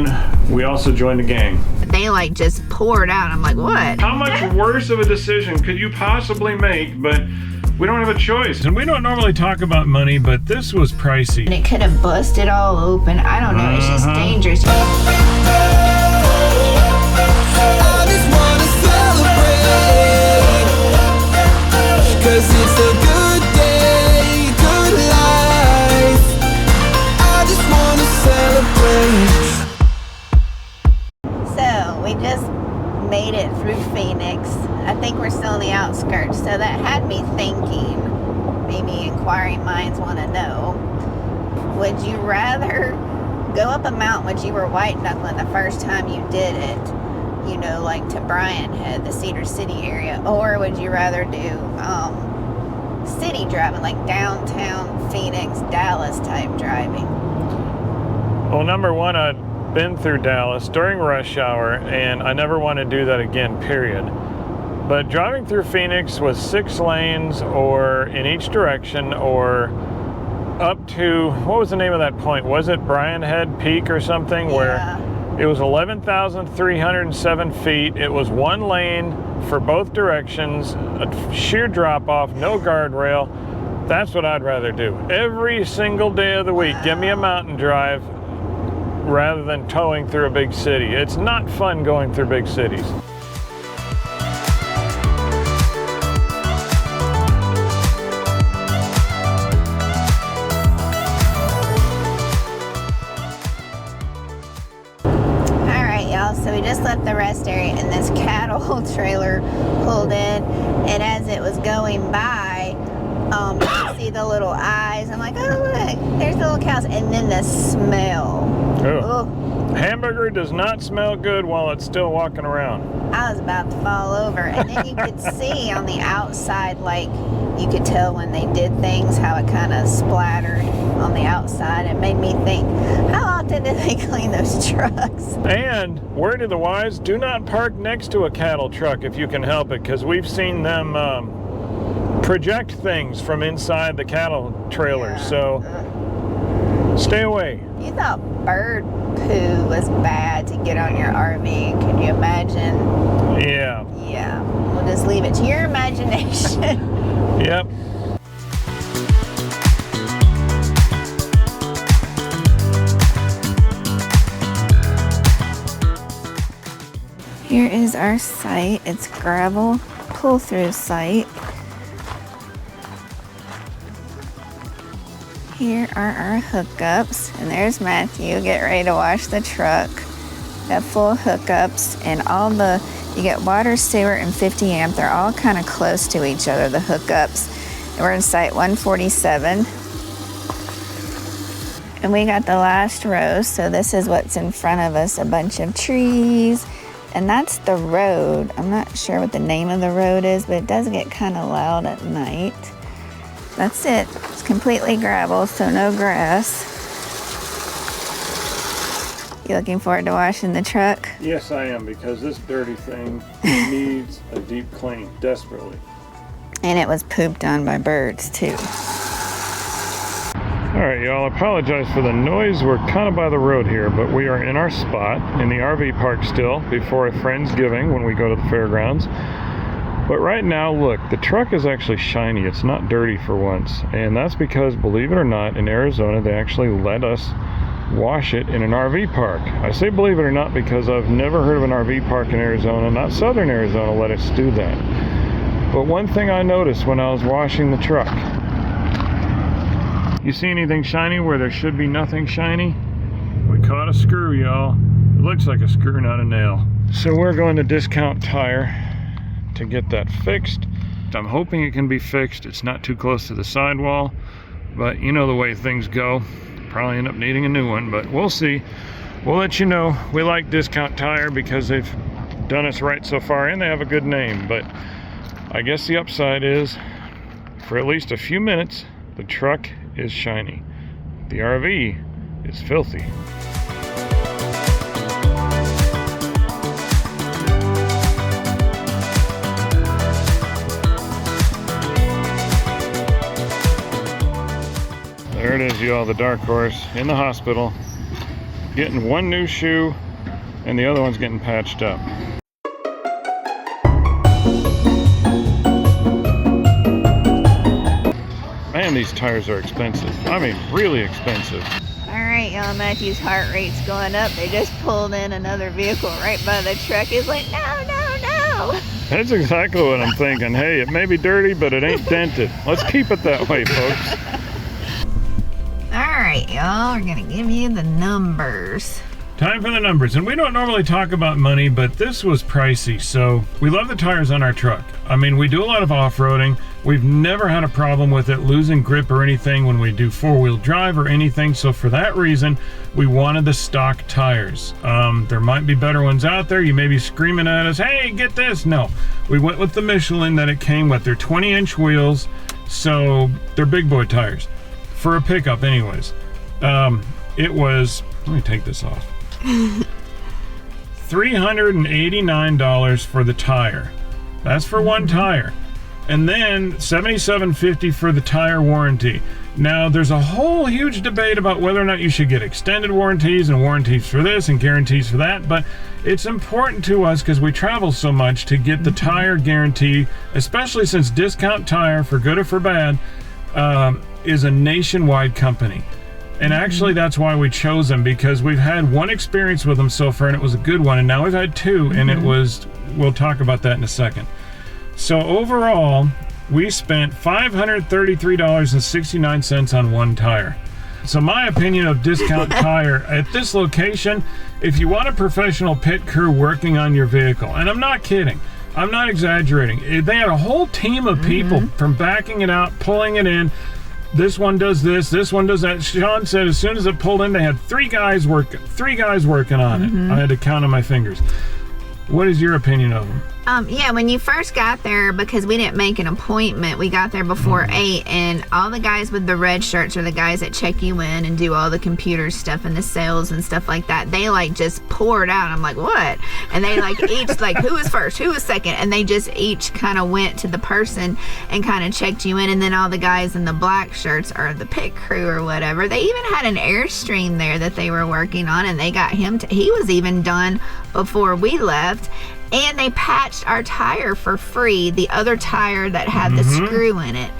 and we also joined a gang. They like just poured out. I'm like, what? How much worse of a decision could you possibly make? But we don't have a choice. And we don't normally talk about money, but this was pricey. And it could have busted all open. I don't know. It's just dangerous. I just wanna celebrate, 'cause it's a good day, good life. I just wanna celebrate. So we just made it through Phoenix. I think we're still in the outskirts, so that had me thinking, maybe inquiring minds want to know, would you rather go up a mountain, which you were white knuckling the first time you did it, you know, like to Bryan Head, the Cedar City area, or would you rather do city driving, like downtown Phoenix, Dallas type driving? Well, number one, I'd been through Dallas during rush hour, and I never want to do that again, period. But driving through Phoenix was 6 lanes or in each direction, or up to, what was the name of that point? Was it Bryan Head Peak or something? Yeah. Where it was 11,307 feet. It was 1 lane for both directions, a sheer drop off, no guardrail. That's what I'd rather do. Every single day of the week, give me a mountain drive rather than towing through a big city. It's not fun going through big cities. So we just left the rest area and this cattle trailer pulled in, and as it was going by, you could see the little eyes. I'm like, oh look, there's the little cows, and then the smell. Oh. Hamburger does not smell good while it's still walking around. I was about to fall over, and then you could see on the outside, like you could tell when they did things, how it kind of splattered on the outside. It made me think, how often do they clean those trucks? And word of the wise, do not park next to a cattle truck if you can help it, because we've seen them project things from inside the cattle trailers. Yeah. So stay away. You thought bird poo was bad to get on your RV. Can you imagine? Yeah. Yeah. We'll just leave it to your imagination. Yep. Here is our site. It's gravel pull-through site. Here are our hookups, and there's Matthew. Get ready to wash the truck. Got full hookups, and all the, you get water, sewer, and 50 amp. They're all kind of close to each other, the hookups. And we're in site 147. And we got the last row, so this is what's in front of us, a bunch of trees. And that's the road. I'm not sure what the name of the road is, but it does get kind of loud at night. That's it. It's completely gravel, so no grass. You looking forward to washing the truck? Yes, I am, because this dirty thing needs a deep clean, desperately. And it was pooped on by birds, too. All right, y'all, apologize for the noise. We're kind of by the road here, but we are in our spot in the RV park still before a Friendsgiving when we go to the fairgrounds. But right now, look, the truck is actually shiny. It's not dirty for once. And that's because, believe it or not, in Arizona, they actually let us wash it in an RV park. I say believe it or not because I've never heard of an RV park in Arizona, not southern Arizona, let us do that. But one thing I noticed when I was washing the truck, you see anything shiny where there should be nothing shiny? We caught a screw, y'all. It looks like a screw, not a nail. So we're going to Discount Tire to get that fixed. I'm hoping it can be fixed. It's not too close to the sidewall, but you know the way things go. Probably end up needing a new one, but we'll see. We'll let you know. We like Discount Tire because they've done us right so far, and they have a good name. But I guess the upside is, for at least a few minutes, the truck is shiny. The RV is filthy. There it is, y'all, the dark horse in the hospital. getting one new shoe and the other one's getting patched up. Man, these tires are expensive. I mean, really expensive. All right, y'all, Matthew's heart rate's going up. They just pulled in another vehicle right by the truck. He's like, no, no, no. That's exactly what I'm thinking. Hey, it may be dirty, but it ain't dented. Let's keep it that way, folks. All right, y'all, we're gonna give you the numbers. Time for the numbers, and we don't normally talk about money, but this was pricey, so we love the tires on our truck. I mean, we do a lot of off-roading. We've never had a problem with it losing grip or anything when we do four-wheel drive or anything, so for that reason, we wanted the stock tires. There might be better ones out there. You may be screaming at us, hey, get this. No, we went with the Michelin that it came with. They're 20-inch wheels, so they're big boy tires. For a pickup anyways. It was, let me take this off. $389 for the tire. That's for one tire. And then $77.50 for the tire warranty. Now there's a whole huge debate about whether or not you should get extended warranties and warranties for this and guarantees for that, but it's important to us because we travel so much to get the tire guarantee, especially since Discount Tire, for good or for bad, is a nationwide company. And actually that's why we chose them, because we've had one experience with them so far and it was a good one, and now we've had two and it was, we'll talk about that in a second. So overall we spent $533.69 on one tire. So my opinion of Discount Tire at this location, if you want a professional pit crew working on your vehicle, and I'm not kidding, I'm not exaggerating, they had a whole team of people from backing it out, pulling it in. This one does this one does that. Sean said as soon as it pulled in, they had three guys working on it. I had to count on my fingers. What is your opinion of them? Yeah, when you first got there, because we didn't make an appointment, we got there before 8, and all the guys with the red shirts are the guys that check you in and do all the computer stuff and the sales and stuff like that. They like just poured out. I'm like, what? And they like each like, who was first, who was second, and they just each kind of went to the person and kind of checked you in. And then all the guys in the black shirts are the pit crew or whatever. They even had an Airstream there that they were working on, and they got him to, he was even done before we left. And they patched our tire for free, the other tire that had the screw in it.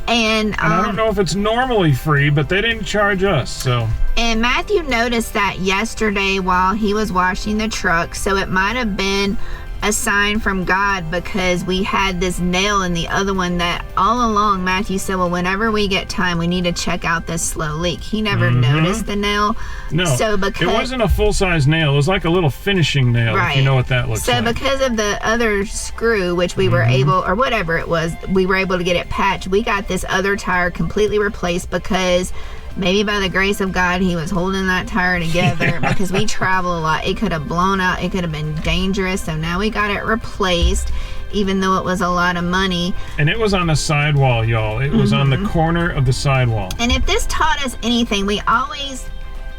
And I don't know if it's normally free, but they didn't charge us, so. And Matthew noticed that yesterday while he was washing the truck, so it might have been a sign from God, because we had this nail in the other one that all along Matthew said, well, whenever we get time, we need to check out this slow leak. He never noticed the nail. No, so because it wasn't a full-size nail. It was like a little finishing nail, if you know what that looks like. So because of the other screw, which we were able, or whatever it was, we were able to get it patched. We got this other tire completely replaced, because maybe by the grace of God, he was holding that tire together because we travel a lot. It could have blown out. It could have been dangerous. So now we got it replaced, even though it was a lot of money. And it was on the sidewall, y'all. It was on the corner of the sidewall. And if this taught us anything, we always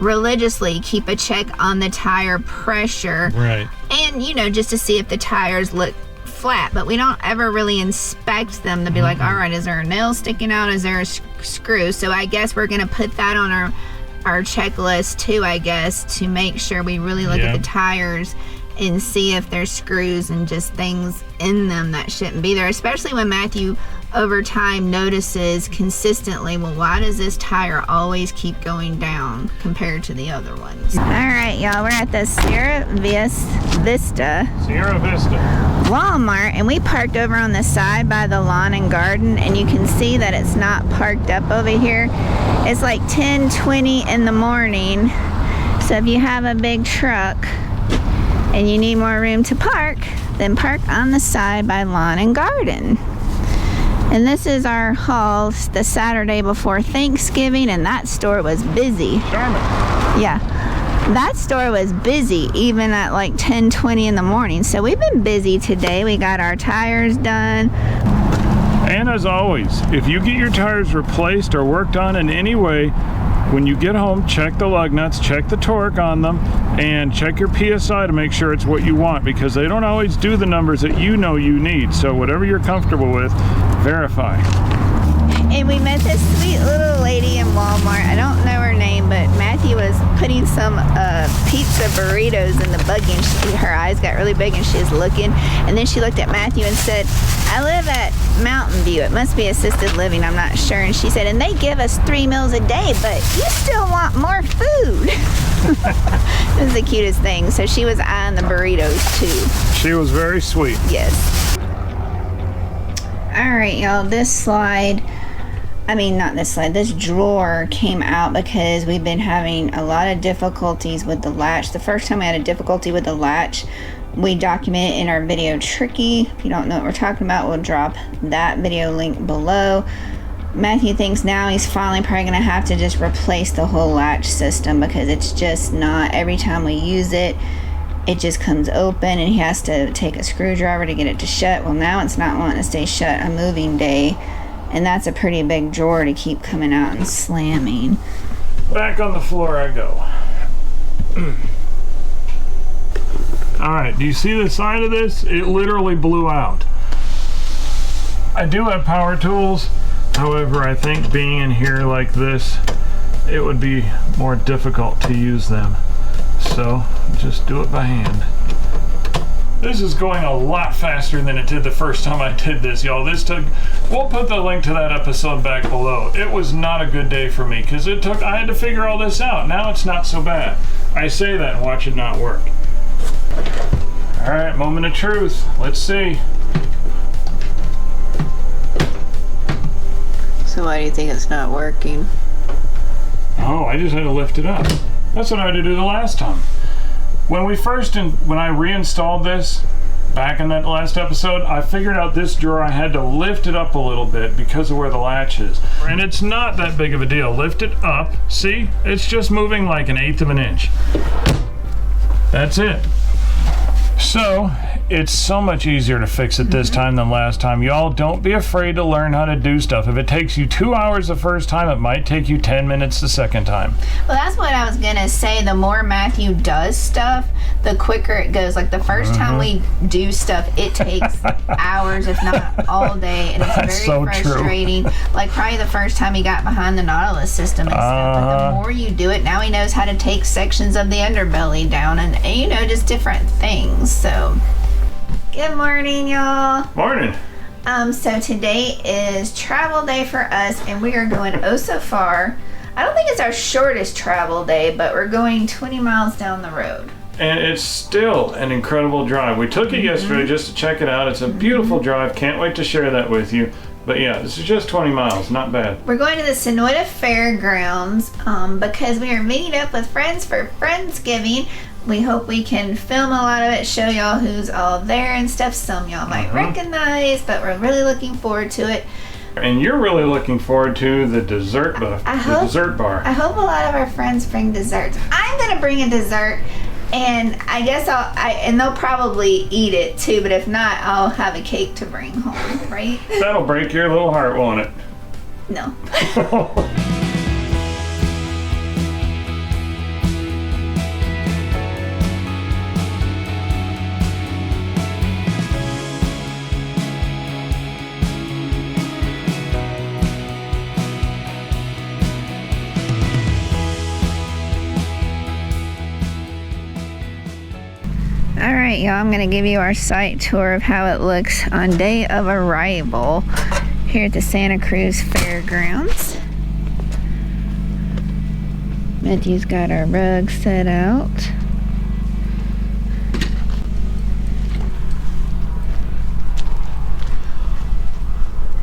religiously keep a check on the tire pressure. Right. And, you know, just to see if the tires look flat, but we don't ever really inspect them to be like, all right, is there a nail sticking out? Is there a screw? So I guess we're gonna put that on our checklist too, I guess, to make sure we really look at the tires and see if there's screws and just things in them that shouldn't be there, especially when Matthew over time notices consistently, well, why does this tire always keep going down compared to the other ones? All right, y'all, we're at the Sierra Vista Walmart, and we parked over on the side by the lawn and garden, and you can see that it's not parked up over here. It's like 10:20 in the morning, so if you have a big truck and you need more room to park, then park on the side by lawn and garden. And this is our haul the Saturday before Thanksgiving, and that store was busy. Charmin. Yeah, that store was busy even at like 10:20 in the morning. So we've been busy today. We got our tires done. And as always, if you get your tires replaced or worked on in any way, when you get home, check the lug nuts, check the torque on them, and check your PSI to make sure it's what you want, because they don't always do the numbers that you know you need. So whatever you're comfortable with, verify. And we met this sweet little lady in Walmart. I don't know her name, but Matthew was putting some pizza burritos in the buggy, and her eyes got really big and she was looking. And then she looked at Matthew and said, I live at Mountain View. It must be assisted living, I'm not sure. And she said, and they give us 3 meals a day, but you still want more food. It was the cutest thing. So she was eyeing the burritos too. She was very sweet. Yes. All right, y'all, this drawer came out because we've been having a lot of difficulties with the latch. The first time we had a difficulty with the latch, we document it in our video Tricky. If you don't know what we're talking about, we'll drop that video link below. Matthew thinks now he's finally probably going to have to just replace the whole latch system because it's just not, every time we use it, it just comes open and he has to take a screwdriver to get it to shut. Well, now it's not wanting to stay shut on moving day, and that's a pretty big drawer to keep coming out and slamming. Back on the floor I go. Alright, do you see the side of this? It literally blew out. I do have power tools, however I think being in here like this, it would be more difficult to use them. So, just do it by hand. This is going a lot faster than it did the first time I did this, y'all. We'll put the link to that episode back below. It was not a good day for me because I had to figure all this out. Now it's not so bad. I say that and watch it not work. All right, moment of truth. Let's see. So why do you think it's not working? Oh, I just had to lift it up. That's what I had to do the last time. When I reinstalled this back in that last episode, I figured out this drawer, I had to lift it up a little bit because of where the latch is. And it's not that big of a deal. Lift it up. See? It's just moving like 1/8 of an inch. That's it. So, it's so much easier to fix it this time than last time. Y'all, don't be afraid to learn how to do stuff. If it takes you 2 hours the first time, it might take you 10 minutes the second time. Well, that's what I was gonna say. The more Matthew does stuff, the quicker it goes. Like the first time we do stuff, it takes hours, if not all day, and it's That's very so frustrating. True. Like probably the first time he got behind the Nautilus system and stuff. But the more you do it, now he knows how to take sections of the underbelly down and you know, just different things. So, good morning, y'all. Morning. So today is travel day for us, and we are going oh so far. I don't think it's our shortest travel day, but we're going 20 miles down the road. And it's still an incredible drive. We took it yesterday just to check it out. It's a beautiful drive. Can't wait to share that with you. But yeah, this is just 20 miles. Not bad. We're going to the Sonoyta Fairgrounds because we are meeting up with friends for Friendsgiving. We hope we can film a lot of it, show y'all who's all there and stuff. Some y'all might recognize, but we're really looking forward to it. And you're really looking forward to the dessert bar. I hope a lot of our friends bring desserts. I'm gonna bring a dessert, and I guess and they'll probably eat it too. But if not, I'll have a cake to bring home, right? That'll break your little heart, won't it? No. Alright, y'all, I'm going to give you our site tour of how it looks on day of arrival here at the Santa Cruz Fairgrounds. Matthew's got our rug set out.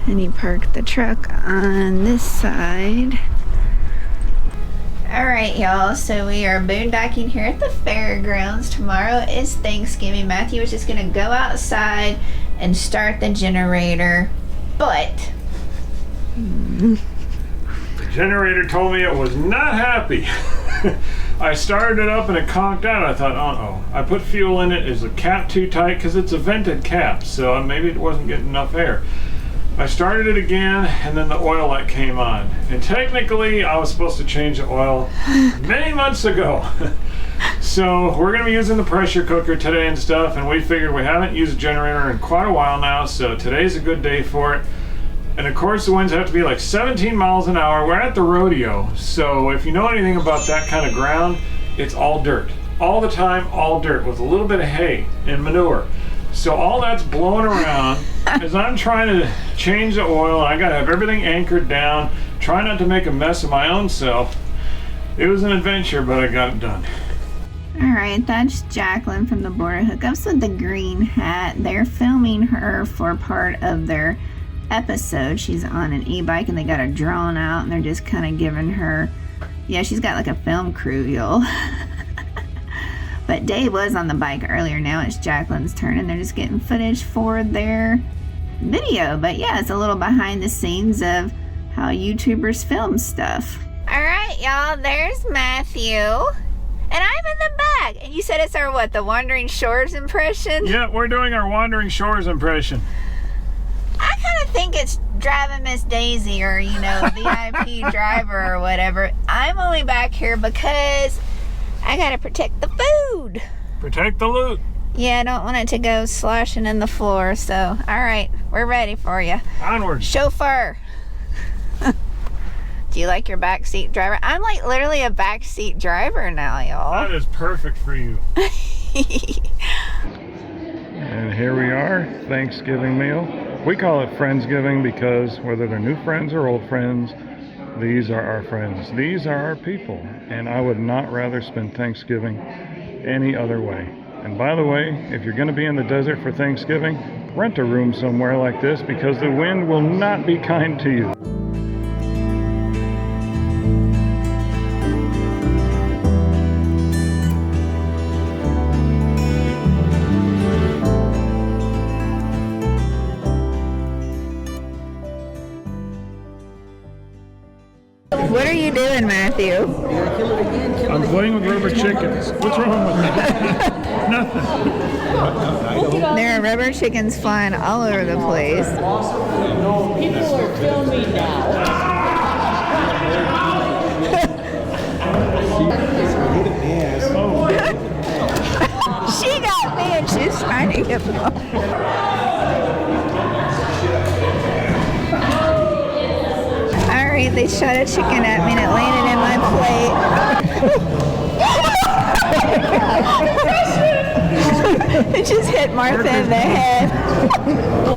And he parked the truck on this side. Alright, y'all, so we are boondocking here at the fairgrounds. Tomorrow is Thanksgiving. Matthew was just going to go outside and start the generator, but the generator told me it was not happy. I started it up and it conked out. I thought, uh-oh. I put fuel in it. Is the cap too tight? Because it's a vented cap, so maybe it wasn't getting enough air. I started it again, and then the oil light came on. And technically, I was supposed to change the oil many months ago. So we're going to be using the pressure cooker today and stuff, and we figured we haven't used a generator in quite a while now, so today's a good day for it. And of course the winds have to be like 17 miles an hour. We're at the rodeo, so if you know anything about that kind of ground, it's all dirt. All the time, all dirt with a little bit of hay and manure. So all that's blowing around as I'm trying to change the oil, and I gotta have everything anchored down, try not to make a mess of my own self. It was an adventure, but I got it done. Alright, that's Jacqueline from the Border Hookups with the green hat. They're filming her for part of their episode. She's on an e-bike and they got her drawn out and they're just kind of giving her, yeah, she's got like a film crew, y'all. But Dave was on the bike earlier. Now it's Jacqueline's turn and they're just getting footage for their video. But yeah, it's a little behind the scenes of how YouTubers film stuff. Alright, y'all, there's Matthew. And I'm in the back. And you said it's our what, the Wandering Shores impression? Yeah, we're doing our Wandering Shores impression. I kind of think it's Driving Miss Daisy or, you know, VIP driver or whatever. I'm only back here because I gotta protect the food. Protect the loot. Yeah, I don't want it to go sloshing in the floor. So, alright, we're ready for you. Onward. Chauffeur. Do you like your backseat driver? I'm like literally a backseat driver now, y'all. That is perfect for you. And here we are, Thanksgiving meal. We call it Friendsgiving because whether they're new friends or old friends, these are our friends. These are our people. And I would not rather spend Thanksgiving any other way. And by the way, if you're going to be in the desert for Thanksgiving, rent a room somewhere like this because the wind will not be kind to you. What are you doing, Matthew? I'm playing with rubber chickens. What's wrong with that? Nothing. There are rubber chickens flying all over the place. People are filming now. She got me and she's trying to get more. Alright, they shot a chicken at me and it landed in my plate. It just hit Martha in the head.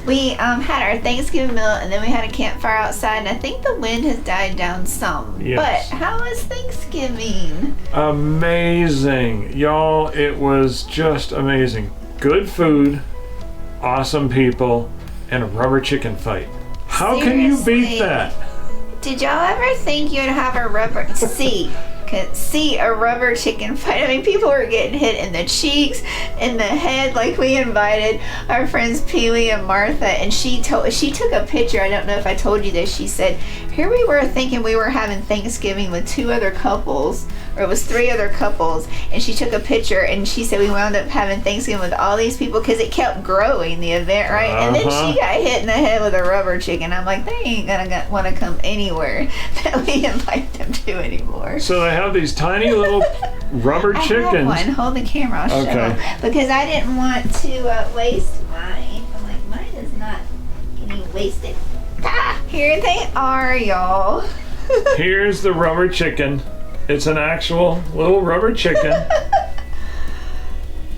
We had our Thanksgiving meal and then we had a campfire outside and I think the wind has died down some. Yes. But how was Thanksgiving? Amazing. Y'all, it was just amazing. Good food, awesome people, and a rubber chicken fight. How can you beat Seriously. that? Did y'all ever think you'd have a rubber a rubber chicken fight? I mean, people were getting hit in the cheeks, in the head. Like we invited our friends Pee-wee and Martha, and she took a picture. I don't know if I told you this. She said, "Here we were thinking we were having Thanksgiving with 2 other couples, or it was 3 other couples." And she took a picture, and she said we wound up having Thanksgiving with all these people because it kept growing, the event, right? And then she got hit in the head with a rubber chicken. I'm like, they ain't gonna want to come anywhere that we invite them to anymore. So they have these tiny little rubber I chickens. had one. Hold the camera. I'll show Okay. them. Because I didn't want to waste mine. I'm like, mine is not getting wasted. Ah, here they are, y'all. Here's the rubber chicken. It's an actual little rubber chicken.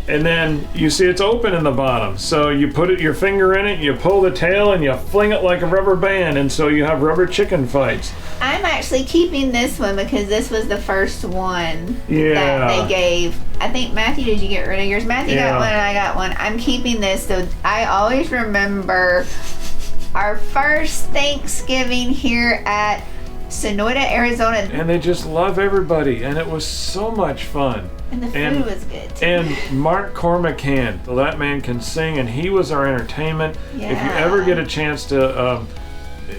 And then you see it's open in the bottom. So you put your finger in it, you pull the tail, and you fling it like a rubber band. And so you have rubber chicken fights. I'm actually keeping this one because this was the first one that they gave. I think, Matthew, did you get rid of yours? Matthew got one and I got one. I'm keeping this. So I always remember our first Thanksgiving here at Sonoyta, Arizona. And they just love everybody. And it was so much fun. And the food was good too. And Mark Cormacan, that man can sing, and he was our entertainment. Yeah. If you ever get a chance to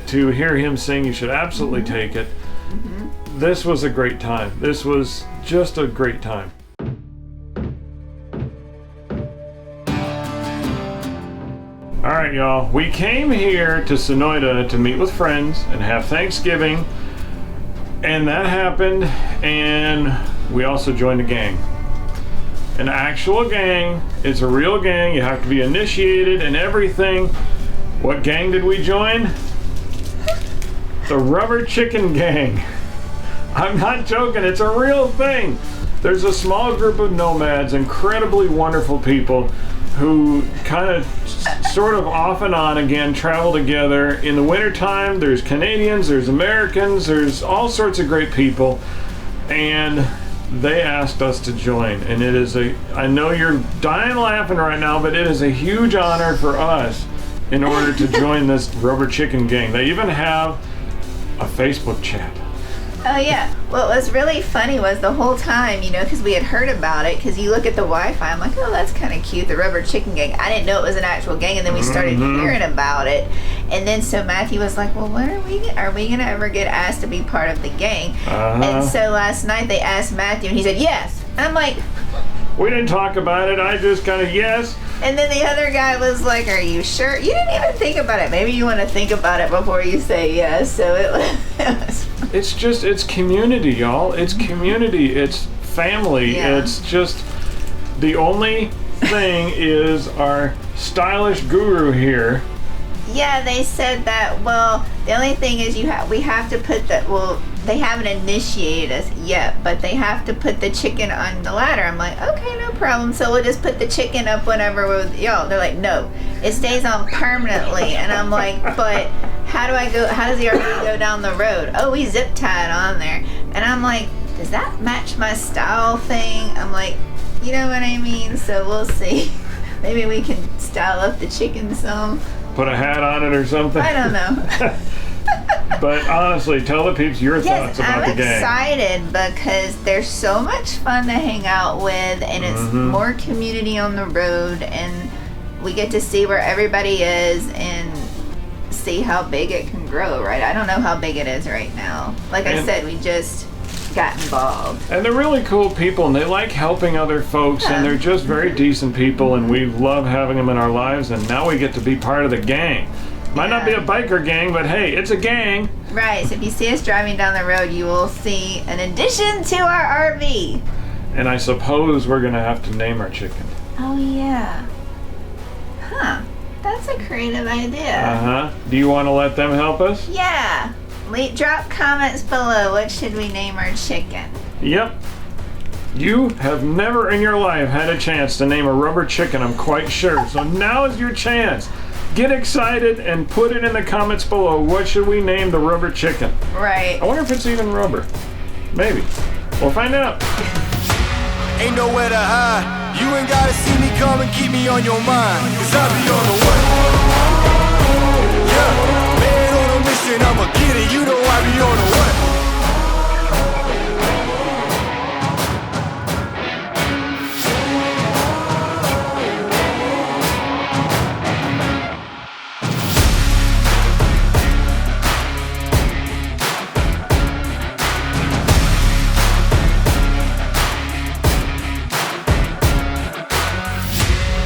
hear him sing, you should absolutely take it. This was a great time. This was just a great time. All right, y'all. We came here to Sonoyta to meet with friends and have Thanksgiving, and that happened, and we also joined a gang. An actual gang. It's a real gang. You have to be initiated and everything. What gang did we join? The Rubber Chicken Gang. I'm not joking, it's a real thing. There's a small group of nomads, incredibly wonderful people, who kind of sort of off and on again travel together. In the wintertime, there's Canadians, there's Americans, there's all sorts of great people. And they asked us to join. And it is I know you're dying laughing right now, but it is a huge honor for us in order to join this Rubber Chicken Gang. They even have a Facebook chat. Oh yeah. What was really funny was the whole time, you know, because we had heard about it, because you look at the Wi-Fi, I'm like, oh, that's kind of cute, the Rubber Chicken Gang. I didn't know it was an actual gang, and then we started hearing about it. And then so Matthew was like, well, when are we going to ever get asked to be part of the gang? And so last night they asked Matthew, and he said, yes. And I'm like, we didn't talk about it, I just kind of, yes. And then the other guy was like, are you sure? You didn't even think about it. Maybe you want to think about it before you say yes. So it was it's community, y'all. It's community. It's family. Yeah. It's just the only thing is our stylish guru here. Yeah, they said that, well, the only thing is we have to put that, well, they haven't initiated us yet, but they have to put the chicken on the ladder. I'm like, okay, no problem. So we'll just put the chicken up whenever we're with y'all. They're like, no, it stays on permanently. And I'm like, but how does the RV go down the road? Oh, we zip tied on there. And I'm like, does that match my style thing? I'm like, you know what I mean? So we'll see. Maybe we can style up the chicken some. Put a hat on it or something. I don't know. But honestly, tell the peeps your thoughts about the gang. I'm excited because they're so much fun to hang out with, and it's more community on the road, and we get to see where everybody is and see how big it can grow, right? I don't know how big it is right now. Like I said, we just got involved. And they're really cool people, and they like helping other folks, and they're just very decent people, and we love having them in our lives, and now we get to be part of the gang. Might not be a biker gang, but hey, it's a gang. Right, so if you see us driving down the road, you will see an addition to our RV. And I suppose we're gonna have to name our chicken. Oh yeah. Huh, that's a creative idea. Do you want to let them help us? Yeah. Drop comments below. What should we name our chicken? Yep. You have never in your life had a chance to name a rubber chicken, I'm quite sure. So now is your chance. Get excited and put it in the comments below. What should we name the rubber chicken? Right. I wonder if it's even rubber. Maybe. We'll find out. Ain't nowhere to hide. You ain't gotta see me come and keep me on your mind. Cause I'll be on the way. Yeah, man on a mission, I'ma get it. You know I be on the way.